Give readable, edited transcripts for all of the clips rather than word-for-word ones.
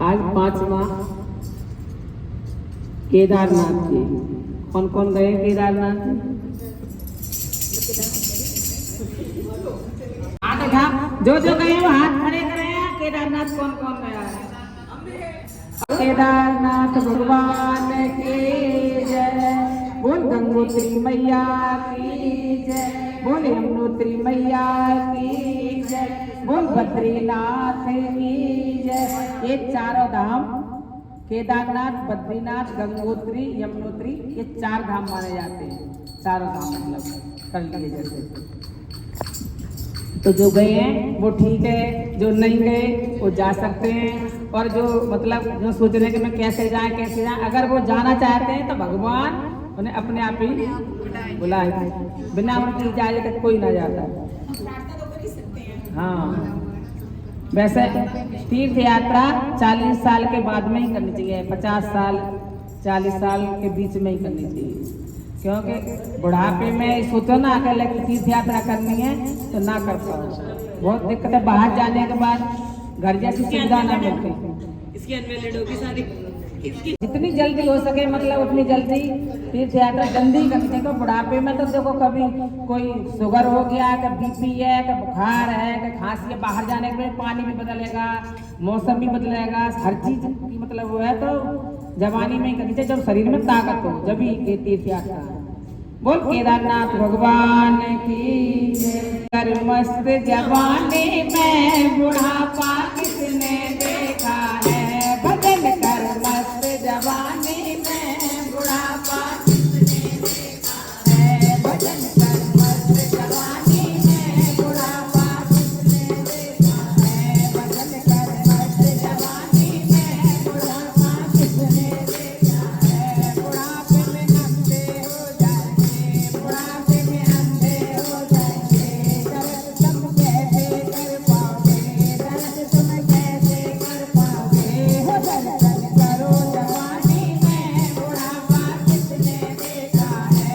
आज 5वां केदारनाथ जी। कौन कौन गए केदारनाथ? हाथ उठा, जो जो गए वो हाथ खड़े करें। केदारनाथ कौन कौन गया है? केदारनाथ भगवान की जय। बोल गंगोत्री मैया की जय। बोल यमुनोत्री मैया की जय। बोल बद्रीनाथ की जय। ये चारों धाम केदारनाथ, बद्रीनाथ, गंगोत्री, यमुनोत्री, ये 4 धाम माने जाते हैं। चारों धाम मतलब कर लिए जैसे। तो जो गए हैं वो ठीक है, जो नहीं गए वो जा सकते हैं। और जो मतलब जो सोच रहे हैं कि मैं कैसे जाए, अगर वो जाना चाहते हैं तो भगवान उन्हें अपने आप ही बुलाए। बिना उनकी इजाजत कोई ना जाता। हाँ, वैसे तीर्थ यात्रा 40 साल के बाद में ही करनी चाहिए। 50 साल 40 साल के बीच में ही करनी चाहिए, क्योंकि बुढ़ापे में सोचो ना अगर तीर्थ यात्रा करनी है तो ना कर पाओ। बहुत दिक्कत है, बाहर जाने के बाद घर जैसी सुविधा ना मिलती। इसकी अनवैलिड होगी सारी। जितनी जल्दी हो सके मतलब उतनी जल्दी तीर्थ यात्रा जल्दी करनी चाहिए। तो बुढ़ापे में तो देखो कभी कोई शुगर हो गया, कभी बीपी है, कभी बुखार है, कभी खांसी है, बाहर जाने के पानी भी बदलेगा, मौसम भी बदलेगा, हर चीज की मतलब वो है। तो जवानी में करनी चाहिए जब शरीर में ताकत हो, जब ही तीर्थ यात्रा। बोल केदारनाथ भगवान की जय। कर मस्त जवानी में बुढ़ापा किसने देखा है। भजन कर मस्त जवानी में बुढ़ापा किसने देखा है। भजन कर मस्त जवानी में बुढ़ापा किसने देखा है। भजन कर मस्त जवानी में बुढ़ापा किसने देखा है। बुढ़ापे में अंधे हो जाएंगे, बुढ़ापे में अंधे हो जाएंगे। दर्द तुम कैसे कर पाओगे, दर्द तुम कैसे कर पाओगे। हो दर्शन करो जवानी में बुढ़ापा किसने देखा है।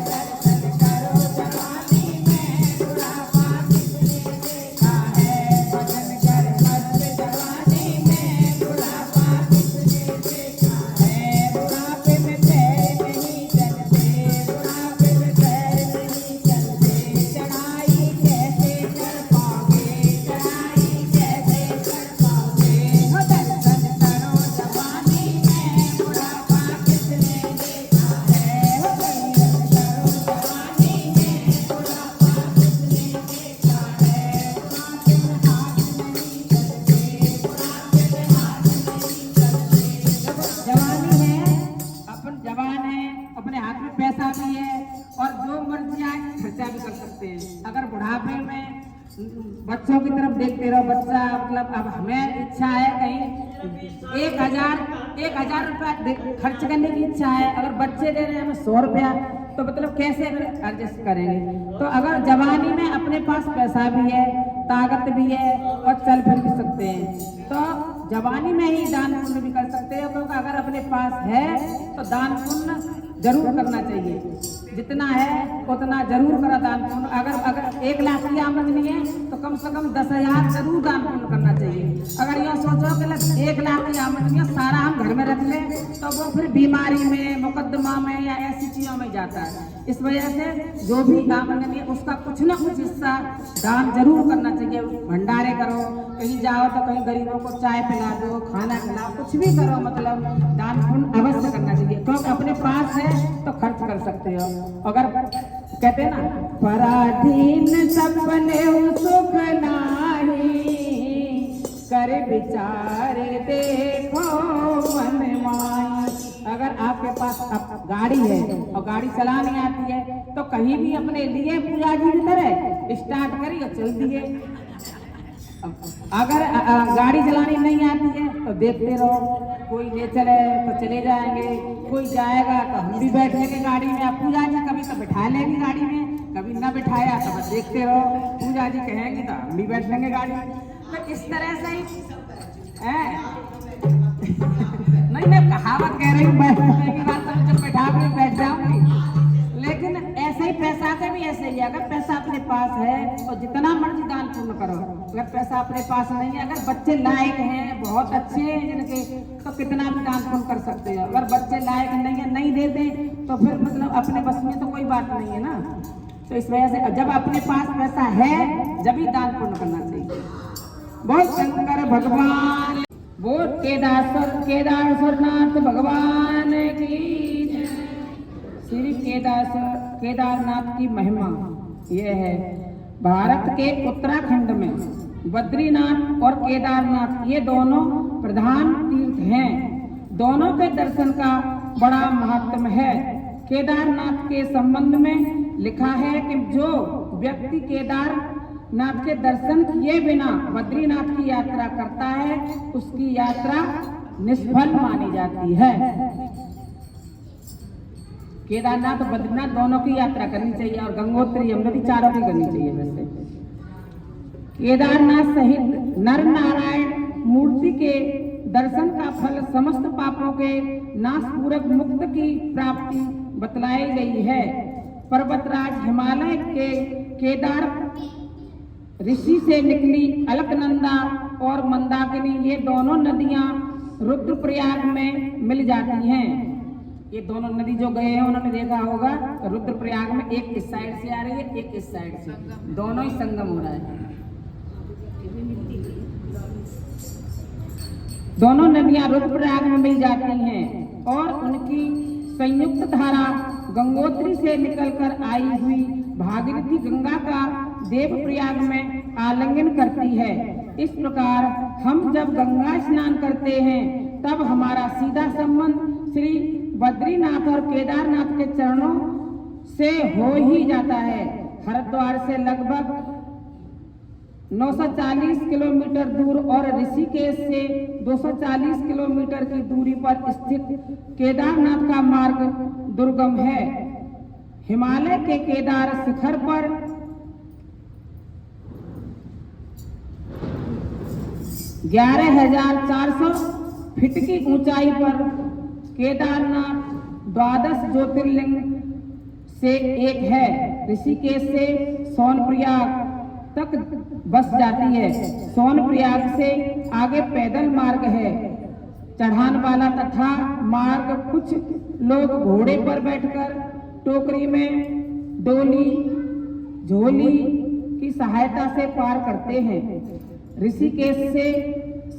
दर्शन करो जवानी में बुढ़ापा किसने देखा है। भजन कर मस्त जवानी में बुढ़ापा किसने देखा है। बुढ़ापे में पैर नहीं चलते, बुढ़ापे में पैर नहीं चलते। चढ़ाई कैसे कर पाओगे, चढ़ाई कैसे कर पाओगे। हो दर्शन करो जवानी में बुढ़ापा किसने देखा है। हो दर्शन करो जवानी में बुढ़ापा किसने देखा है। बुढ़ापे में हाथ नहीं चलते, बुढ़ापे में हाथ नहीं चलते। जवानी है, अपन जवान है, अपने हाथ में पैसा भी है और जो मर्जी आए खर्चा भी कर सकते हैं। अगर बुढ़ापे में बच्चों की तरफ देखते रहो, बच्चा मतलब अब हमें इच्छा है कहीं 1,000 रुपया खर्च करने की इच्छा है, अगर बच्चे दे रहे हैं हमें 100 रुपया, तो मतलब कैसे एडजस्ट करेंगे। तो अगर जवानी में अपने पास पैसा भी है, ताकत भी है और चल फिर भी सकते हैं, तो जवानी में ही दान पुण्य भी कर सकते हैं। क्योंकि अगर अपने पास है तो दान पुण्य जरूर करना चाहिए। जितना है उतना जरूर करा दान पुण्य। अगर 1 लाख की आमदनी है तो कम से कम 10,000 जरूर दान पुण्य करना चाहिए। अगर यह सोचो कि 1 लाख की आमदनी है सारा हम घर में रख लें तो वो फिर बीमारी में, मुकदमा में या ऐसी चीजों में जाता है। इस वजह से जो भी आमदनी है उसका कुछ न कुछ हिस्सा दान जरूर करना चाहिए। भंडारे करो, कहीं जाओ तो कहीं गरीबों को चाय पिला दो, खाना खिलाओ, कुछ भी करो, मतलब दान पुण्य अवश्य करना चाहिए। क्योंकि अपने पास है तो खर्च कर सकते हो। अगर कहते हैं ना, पराधीन सपने सुख नाही, कर विचार देखो मन माई। अगर आपके पास गाड़ी है और गाड़ी चलानी आती है तो कहीं भी अपने लिए पूजा जी की तरह स्टार्ट करिए और चल दिए। अगर गाड़ी चलानी नहीं आती है तो देखते रहो, कोई ले चले तो चले जाएंगे, कोई जाएगा तो हम भी बैठ लेंगे गाड़ी में। अब पूजा जी कभी तो बिठा लेंगे गाड़ी में, कभी ना बिठाया तो बस देखते रहो, पूजा जी कहेंगे तो हम भी बैठ लेंगे गाड़ी में। तो इस तरह से ही नहीं, मैं कहावत कह रही हूँ, बैठने की बात तो जब बैठा के बैठ जाऊंगी, लेकिन ऐसे ही पैसा से भी ऐसे ही। अगर पैसा अपने पास है तो जितना मर्जी दान पुण्य करो, अगर पैसा अपने पास नहीं है, अगर बच्चे लायक हैं, बहुत अच्छे हैं जिनके, तो कितना भी दान पुण्य कर सकते हैं। अगर बच्चे लायक नहीं है, नहीं देते, तो फिर मतलब अपने बस में तो कोई बात नहीं है ना। तो इस वजह से जब अपने पास पैसा है, जब ही दान पुण्य करना चाहिए। बहुत शंकर भगवान, वो केदारेश्वरनाथ भगवान की जय। श्री केदारनाथ की महिमा यह है। भारत के उत्तराखंड में बद्रीनाथ और केदारनाथ ये दोनों प्रधान तीर्थ हैं। दोनों के दर्शन का बड़ा महत्व है। केदारनाथ के संबंध में लिखा है कि जो व्यक्ति केदारनाथ के दर्शन किए बिना बद्रीनाथ की यात्रा करता है, उसकी यात्रा निष्फल मानी जाती है। केदारनाथ और बद्रीनाथ दोनों की यात्रा करनी चाहिए, और गंगोत्री यमुनोत्री चारों की करनी चाहिए। वैसे केदारनाथ सहित नर नारायण मूर्ति के दर्शन का फल समस्त पापों के नाश पूर्वक मुक्त की प्राप्ति बतलाई गई है। पर्वतराज हिमालय के केदार ऋषि से निकली अलकनंदा और मंदाकिनी, ये दोनों नदियां रुद्रप्रयाग में मिल जाती हैं। ये दोनों नदी जो गए हैं उन्होंने देखा होगा, रुद्रप्रयाग में एक इस साइड से आ रही है, एक इस साइड से, दोनों ही संगम हो रहा है। दोनों नदियां रुद्रप्रयाग में मिल जाती हैं और उनकी संयुक्त धारा गंगोत्री से निकलकर आई हुई भागीरथी गंगा का देवप्रयाग में आलिंगन करती है। इस प्रकार हम जब गंगा स्नान करते हैं, तब हमारा सीधा संबंध श्री बद्रीनाथ और केदारनाथ के चरणों से हो ही जाता है। हरिद्वार से लगभग 940 किलोमीटर दूर और ऋषिकेश से 240 किलोमीटर की दूरी पर स्थित केदारनाथ का मार्ग दुर्गम है। हिमालय के केदार शिखर पर 11,400 फीट की ऊंचाई पर केदारनाथ 12 ज्योतिर्लिंग से एक है। ऋषिकेश से सोनप्रयाग तक बस जाती है। सोनप्रयाग से आगे पैदल मार्ग है, चढ़ान वाला तथा मार्ग। कुछ लोग घोड़े पर बैठकर टोकरी में डोली झोली की सहायता से पार करते हैं। ऋषिकेश से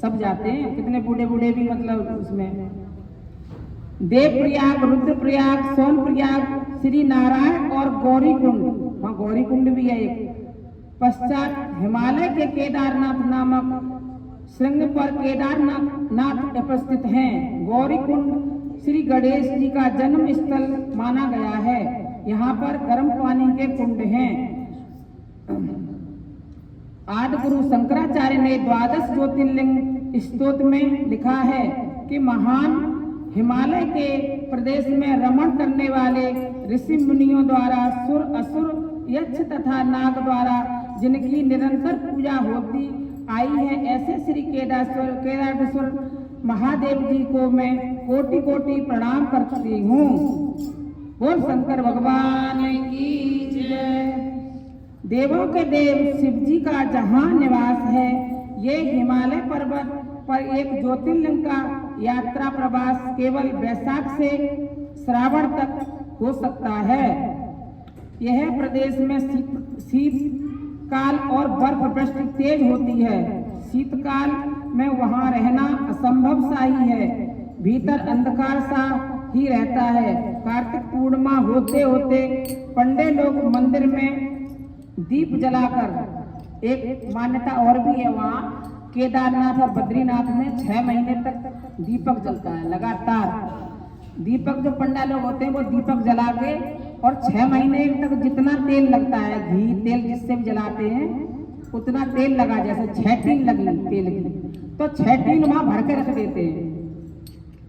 सब जाते हैं, कितने बूढ़े बूढ़े भी मतलब उसमें। देवप्रयाग, रुद्रप्रयाग, सोनप्रयाग, श्री नारायण और गौरीकुंड, वहाँ गौरीकुंड भी है एक। पश्चात हिमालय के केदारनाथ नामक श्रृंग पर केदारनाथ उपस्थित हैं। गौरीकुंड श्री गणेश जी का जन्म स्थल माना गया है। यहाँ पर गर्म पानी के कुंड हैं। आदि गुरु शंकराचार्य ने 12 ज्योतिर्लिंग स्तोत्र में लिखा है कि महान हिमालय के प्रदेश में रमण करने वाले ऋषि मुनियों द्वारा सुर असुर यक्ष तथा नाग द्वारा जिनकी निरंतर पूजा होती आई है, ऐसे श्री केदारेश्वर महादेव जी को मैं कोटि कोटि प्रणाम करती हूँ। बोल शंकर भगवान की जय। देवों के देव शिव जी का जहाँ निवास है, ये हिमालय पर्वत पर एक ज्योतिर्लिंग का यात्रा प्रवास केवल वैशाख से श्रावण तक हो सकता है। यह प्रदेश में शीतकाल और बर्फ वृष्टि तेज होती है। शीतकाल में वहां रहना असंभव सा ही है, भीतर अंधकार सा ही रहता है। कार्तिक पूर्णिमा होते होते पंडे लोग मंदिर में दीप जलाकर, एक मान्यता और भी है वहाँ केदारनाथ और बद्रीनाथ में 6 महीने तक दीपक जलता है लगातार। दीपक जो पंडा लोग होते हैं वो दीपक जला के, और 6 महीने तक जितना तेल लगता है, घी तेल जिससे भी जलाते हैं उतना तेल लगा, जैसे 6 टीन लगी तेल की, तो 6 टीन वहाँ भर के रख देते हैं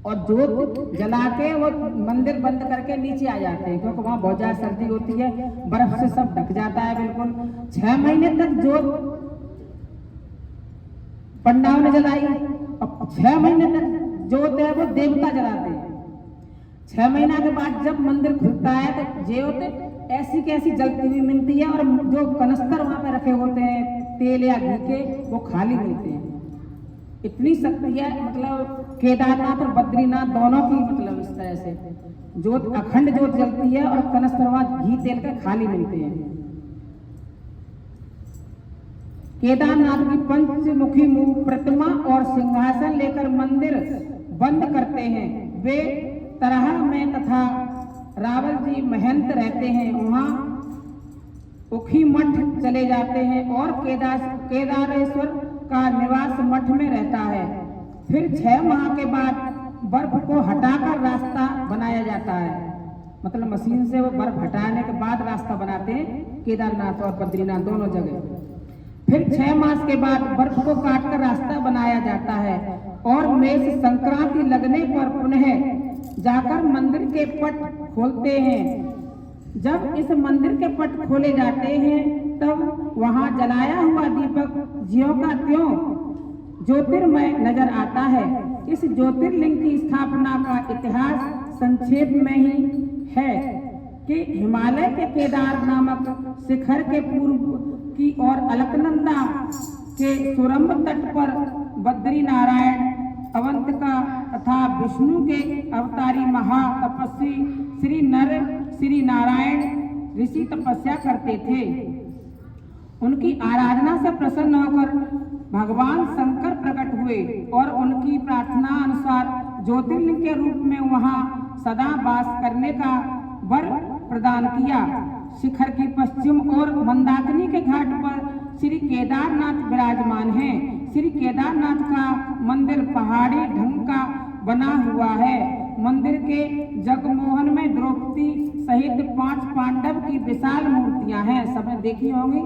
और जोत जला के वो मंदिर बंद करके नीचे आ जाते हैं, क्योंकि वहाँ बहुत ज्यादा सर्दी होती है, बर्फ से सब ढक जाता है बिल्कुल। 6 महीने तक जोत पंडाओं ने जलाई, और 6 महीने तक जोत है वो देवता जलाते हैं। 6 महीना के बाद जब मंदिर खुलता है तो ज्योत ऐसी कैसी जलती हुई मिलती है, और जो कनस्तर वहां पे रखे होते हैं तेल या घी के वो खाली मिलते हैं। इतनी शक्ति है, मतलब केदारनाथ और बद्रीनाथ दोनों की, मतलब इस तरह से ज्योत अखंड ज्योत जलती है और कलश दरवाज घी तेल के खाली मिलते हैं। केदारनाथ की पंचमुखी प्रतिमा और सिंहासन लेकर मंदिर बंद करते हैं। वे तरह में तथा रावल जी महंत रहते हैं, वहां उखी मठ चले जाते हैं और केदारेश्वर का निवास मठ में रहता है। फिर 6 माह के बाद बर्फ को हटाकर रास्ता बनाया जाता है, मतलब मशीन से वो बर्फ हटाने के बाद रास्ता बनाते हैं केदारनाथ और बद्रीनाथ दोनों जगह। फिर 6 मास के बाद बर्फ को काटकर रास्ता बनाया जाता है और मेष संक्रांति लगने पर पुनः जाकर मंदिर के पट खोलते हैं। जब इस मंदिर के पट खोले जाते हैं तब वहां जलाया हुआ दीपक ज्यों का त्यों ज्योतिर्मय नजर आता है। इस ज्योतिर्लिंग की स्थापना का इतिहास संक्षेप में ही है कि हिमालय के केदार नामक शिखर के पूर्व की ओर अलकनंदा के सुरम्भ तट पर बद्री नारायण अवंतिका तथा विष्णु के अवतारी महा तपस्वी श्री नारायण ऋषि तपस्या करते थे। उनकी आराधना से प्रसन्न होकर भगवान शंकर प्रकट हुए और उनकी प्रार्थना अनुसार ज्योतिर्लिंग के रूप में वहां सदा वास करने का वर प्रदान किया। शिखर की पश्चिम और मंदाकिनी के घाट पर श्री केदारनाथ विराजमान हैं। श्री केदारनाथ का मंदिर पहाड़ी ढंग का बना हुआ है। मंदिर के जगमोहन में द्रौपदी सहित 5 पांडव की विशाल मूर्तियां हैं। सबने देखी होंगी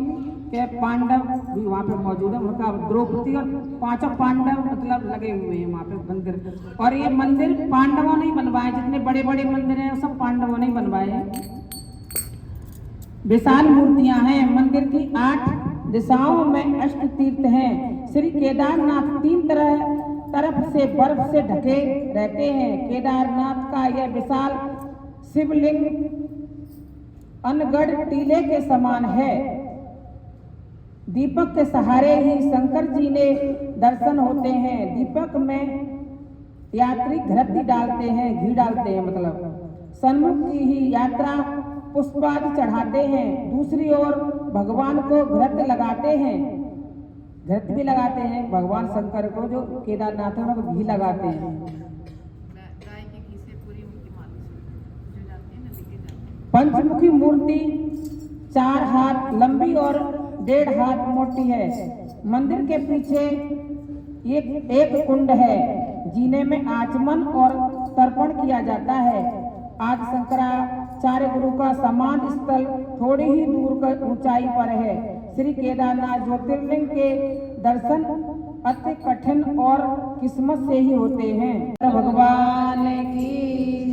कि पांडव भी वहाँ पे मौजूद है, उनका द्रौपदी और 5 पांडव मतलब लगे हुए हैं वहाँ पे मंदिर। और ये मंदिर पांडवों ने बनवाए, जितने बड़े बड़े मंदिर हैं सब पांडवों ने बनवाए हैं। विशाल मूर्तियां हैं। मंदिर की 8 दिशाओं में अष्ट तीर्थ हैं। श्री केदारनाथ 3 तरफ से बर्फ से ढके रहते हैं। केदारनाथ का यह विशाल शिवलिंग अनगढ़ टीले के समान है। दीपक के सहारे ही शंकर जी ने दर्शन होते हैं। दीपक में यात्री घृत डालते हैं, घी डालते हैं, मतलब सन्मुख की ही यात्रा पुष्पादि चढ़ाते हैं। दूसरी ओर भगवान को घृत लगाते हैं, घृत भी लगाते हैं भगवान शंकर को, जो केदारनाथ है उनको घी लगाते हैं। पंचमुखी मूर्ति 4 हाथ लंबी और 1.5 हाथ मोटी है। मंदिर के पीछे एक कुंड है, जीने में आचमन और तर्पण किया जाता है। आज शंकराचार्य गुरु का समाधि स्थल थोड़ी ही दूर पर ऊंचाई पर है। श्री केदारनाथ ज्योतिर्लिंग के दर्शन अति कठिन और किस्मत से ही होते हैं। भगवान की